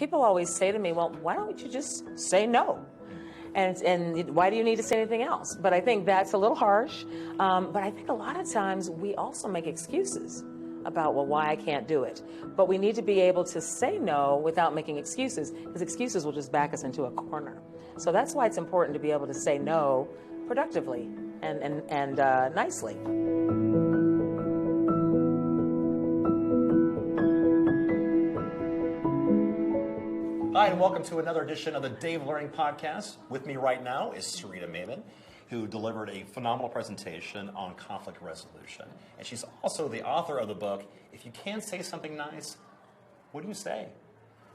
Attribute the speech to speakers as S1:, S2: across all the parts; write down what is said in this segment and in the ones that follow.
S1: People always say to me, well, why don't you just say no? And why do you need to say anything else? But I think that's a little harsh. But I think a lot of times we also make excuses about, well, why I can't do it. But we need to be able to say no without making excuses, because excuses will just back us into a corner. So that's why it's important to be able to say no productively and nicely.
S2: Hi, and welcome to another edition of the Day of Learning Podcast. With me right now is Sarita Maybin, who delivered a phenomenal presentation on conflict resolution. And she's also the author of the book, If You Can't Say Something Nice, What Do You Say?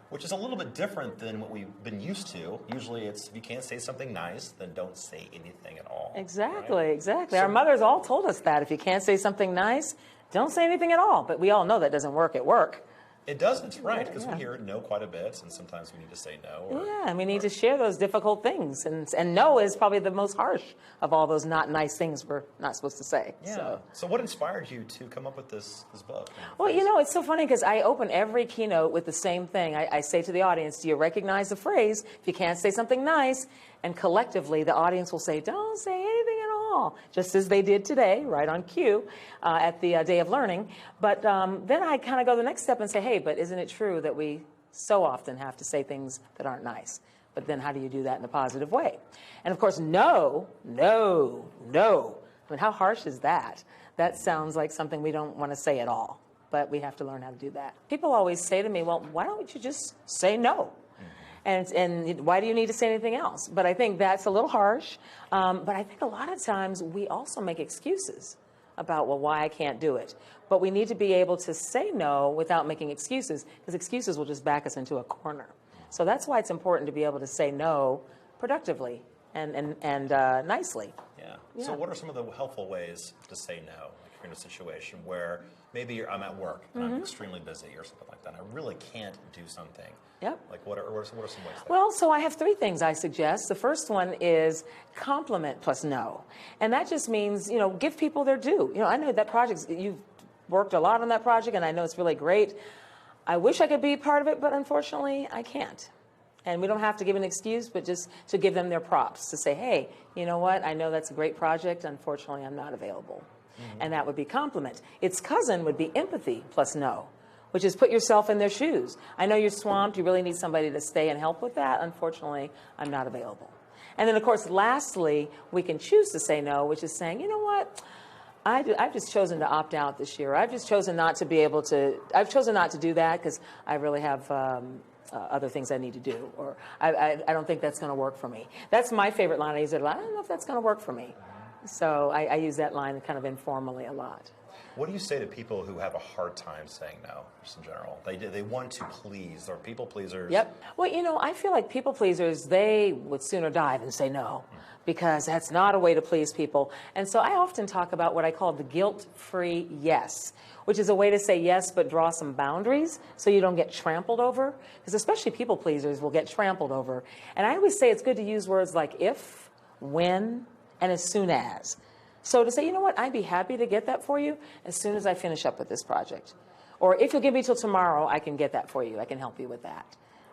S2: Which is a little bit different than what we've been used to. Usually it's, if you can't say something nice, then don't say anything at all.
S1: Exactly,
S2: right?
S1: exactly.
S2: So,
S1: our mothers all told us that. If you can't say something nice, don't say anything at all. But we all know that doesn't work at work.
S2: it doesn't, right? Because we hear no quite a bit, and sometimes we need to say no.
S1: Yeah, and we need to share those difficult things. And no is probably the most harsh of all those not nice things we're not supposed to say.
S2: Yeah. So what inspired you to come up with this book?
S1: Well, you know, it's so funny because I open every keynote with the same thing. I say to the audience, do you recognize the phrase, if you can't say something nice? And collectively, the audience will say, don't say anything at all, just as they did today, right on cue, at the Day of Learning. But then I kind of go the next step and say, hey, but isn't it true that we so often have to say things that aren't nice? But then how do you do that in a positive way? And of course, no. I mean, how harsh is that? That sounds like something we don't want to say at all, but we have to learn how to do that. People always say to me, well, why don't you just say no? And why do you need to say anything else? But I think that's a little harsh. But I think a lot of times we also make excuses about, well, why I can't do it. But we need to be able to say no without making excuses, because excuses will just back us into a corner. So that's why it's important to be able to say no productively and nicely.
S2: Yeah. So what are some of the helpful ways to say no? Like if you're in a situation where maybe I'm at work and I'm extremely busy or something like that, and I really can't do something. Yep. Like what are some ways there?
S1: Well, so I have three things I suggest. The first one is compliment plus no. And that just means, you know, give people their due. You know, I know that project, you've worked a lot on that project, and I know it's really great. I wish I could be part of it, but unfortunately, I can't. And we don't have to give an excuse, but just to give them their props, to say, hey, you know what, I know that's a great project. Unfortunately, I'm not available. And that would be compliment. Its cousin would be empathy plus no, which is put yourself in their shoes. I know you're swamped. You really need somebody to stay and help with that. Unfortunately, I'm not available. And then, of course, lastly, we can choose to say no, which is saying, you know what, I've just chosen to opt out this year. I've just chosen not to be able to, I've chosen not to do that because I really have other things I need to do, or I don't think that's going to work for me. That's my favorite line. I use it a lot. I don't know if that's going to work for me. So I use that line kind of informally a lot.
S2: What do you say to people who have a hard time saying no, just in general? They want to please. They're people pleasers.
S1: Yep. Well, you know, I feel like people pleasers, they would sooner die than say no, because that's not a way to please people. And so I often talk about what I call the guilt-free yes, which is a way to say yes but draw some boundaries so you don't get trampled over, because especially people pleasers will get trampled over. And I always say it's good to use words like if, when, and as soon as. So to say, you know what, I'd be happy to get that for you as soon as I finish up with this project. Or if you'll give me till tomorrow, I can get that for you. I can help you with that.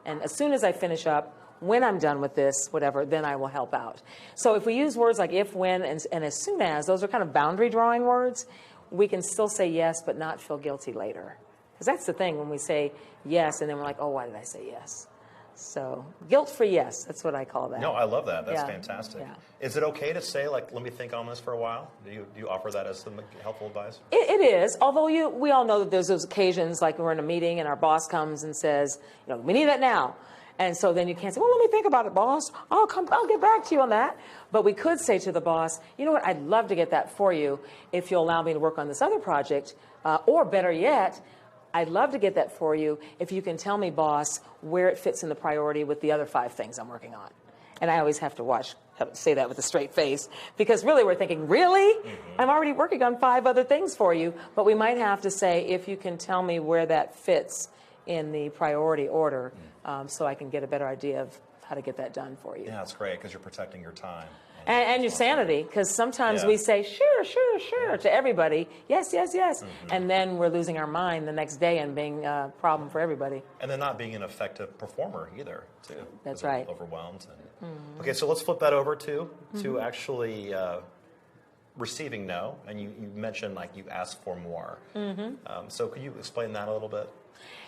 S1: And as soon as I finish up, when I'm done with this, whatever, then I will help out. So if we use words like if, when, and as soon as, those are kind of boundary drawing words, we can still say yes, but not feel guilty later. Because that's the thing, when we say yes, and then we're like, oh, why did I say yes? So guilt-free yes, that's what I call that.
S2: No, I love that. That's fantastic.
S1: Yeah.
S2: Is it okay to say, like, let me think on this for a while? Do you offer that as some helpful advice?
S1: It is, although we all know that there's those occasions, like we're in a meeting and our boss comes and says, you know, we need that now. And so then you can't say, well, let me think about it, boss. I'll get back to you on that. But we could say to the boss, you know what, I'd love to get that for you if you'll allow me to work on this other project. Or better yet, I'd love to get that for you if you can tell me, boss, where it fits in the priority with the other 5 things I'm working on. And I always have to say that with a straight face, because really we're thinking, really? I'm already working on 5 other things for you. But we might have to say, if you can tell me where that fits in the priority order, so I can get a better idea of how to get that done for you.
S2: Yeah, that's great, because you're protecting your time.
S1: And your sanity, because sometimes
S2: Yeah.
S1: we say, sure, sure, sure, to everybody, yes, yes, yes. And then we're losing our mind the next day and being a problem for everybody.
S2: And then not being an effective performer either, too.
S1: That's
S2: 'cause
S1: right.
S2: Overwhelmed. Okay, so let's flip that over to actually receiving no. And you mentioned like you ask for more. So could you explain that a little bit?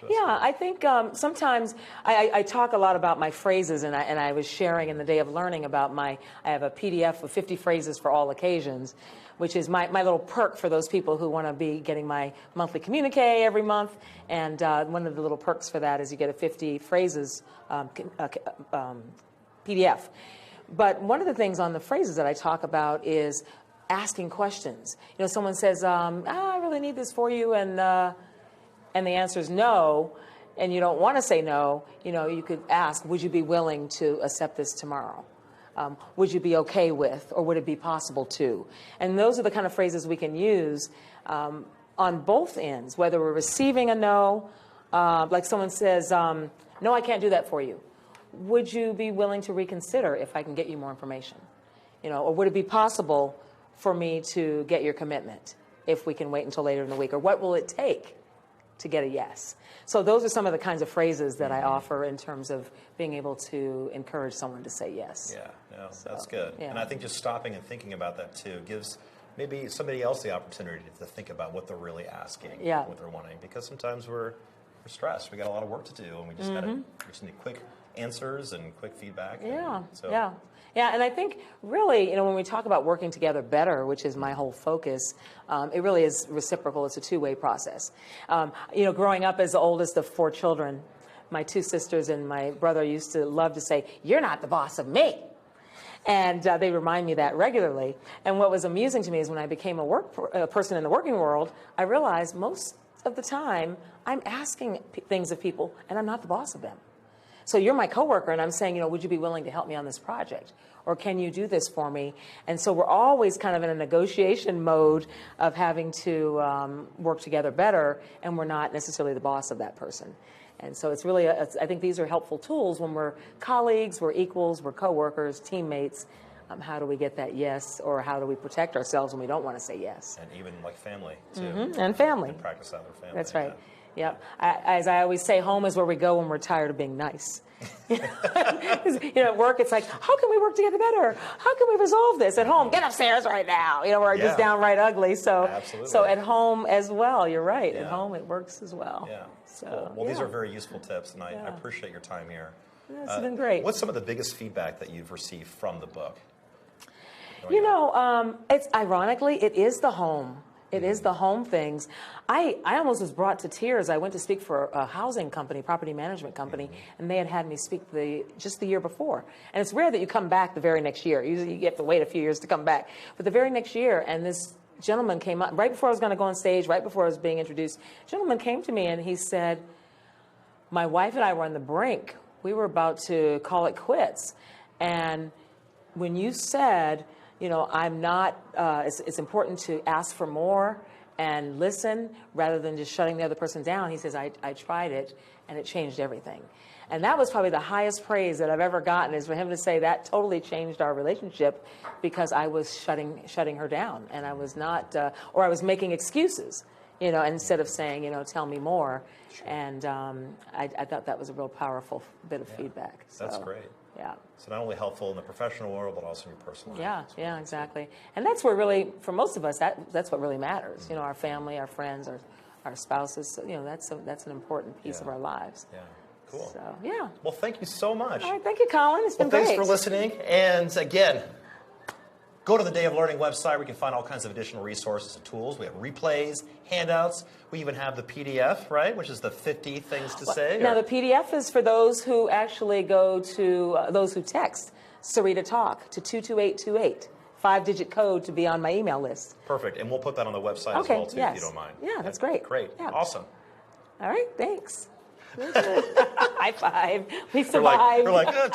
S1: Yeah, I think sometimes I talk a lot about my phrases, and I was sharing in the Day of Learning about I have a PDF of 50 phrases for all occasions, which is my little perk for those people who want to be getting my monthly communique every month. And one of the little perks for that is you get a 50 phrases PDF. But one of the things on the phrases that I talk about is asking questions. You know, someone says, I really need this for you, and the answer is no, and you don't want to say no, you know, you could ask, would you be willing to accept this tomorrow? Would you be okay with, or would it be possible to? And those are the kind of phrases we can use on both ends, whether we're receiving a no, like someone says, no, I can't do that for you. Would you be willing to reconsider if I can get you more information? You know, or would it be possible for me to get your commitment if we can wait until later in the week? Or what will it take to get a yes? So those are some of the kinds of phrases that I offer in terms of being able to encourage someone to say yes.
S2: Yeah, no, that's good.
S1: Yeah.
S2: And I think just stopping and thinking about that too gives maybe somebody else the opportunity to think about what they're really asking, what they're wanting. Because sometimes we're stressed. We got a lot of work to do, and we just need quick answers and quick feedback.
S1: Yeah, and I think really, you know, when we talk about working together better, which is my whole focus, it really is reciprocal. It's a two-way process. You know, growing up as the oldest of 4 children, my 2 sisters and my brother used to love to say, "You're not the boss of me." And they remind me that regularly. And what was amusing to me is when I became a person in the working world, I realized most of the time I'm asking things of people, and I'm not the boss of them. So you're my coworker, and I'm saying, you know, would you be willing to help me on this project? Or can you do this for me? And so we're always kind of in a negotiation mode of having to work together better, and we're not necessarily the boss of that person. And so it's really, I think these are helpful tools when we're colleagues, we're equals, we're coworkers, teammates. How do we get that yes, or how do we protect ourselves when we don't want to say yes?
S2: And even like family, too.
S1: And family.
S2: And practice that with family.
S1: That's right. Yep. As I always say, home is where we go when we're tired of being nice. You know, at work, it's like, how can we work together better? How can we resolve this? At home, get upstairs right now. You know, we're just downright ugly. So,
S2: absolutely.
S1: So at home as well, you're right.
S2: Yeah.
S1: At home, it works as well.
S2: Yeah.
S1: So,
S2: cool. Well, these are very useful tips, and I appreciate your time here.
S1: It's been great.
S2: What's some of the biggest feedback that you've received from the book?
S1: You know, it's ironically, it is the home. It is the home things. I almost was brought to tears. I went to speak for a housing company, property management company, and they had me speak just the year before. And it's rare that you come back the very next year. Usually you have to wait a few years to come back. But the very next year, and this gentleman came up, right before I was going to go on stage, right before I was being introduced, gentleman came to me and he said, my wife and I were on the brink. We were about to call it quits. And when you said, you know, I'm not, it's important to ask for more and listen rather than just shutting the other person down. He says, I tried it, and it changed everything. And that was probably the highest praise that I've ever gotten, is for him to say that totally changed our relationship, because I was shutting her down, and I was not, or I was making excuses, you know, instead of saying, you know, tell me more. Sure. And I thought that was a real powerful bit of feedback. So,
S2: that's great.
S1: Yeah.
S2: So not only helpful in the professional world, but also in your personal life.
S1: Yeah, exactly. And that's where really, for most of us, that's what really matters. You know, our family, our friends, our spouses. So, you know, that's an important piece of our lives.
S2: Yeah. Cool.
S1: So, yeah.
S2: Well, thank you so much.
S1: All right, thank you, Colin. It's been great.
S2: Thanks for listening. And again, go to the Day of Learning website where you can find all kinds of additional resources and tools. We have replays, handouts. We even have the PDF, right, which is the 50 things to say.
S1: Now, the PDF is for those who actually go to, those who text Sarita Talk to 22828. 5-digit code to be on my email list.
S2: Perfect. And we'll put that on the website as well, too, if you don't mind.
S1: Yeah, that's great.
S2: Great.
S1: Yeah.
S2: Awesome.
S1: All right, thanks. High five. We survived.
S2: We're like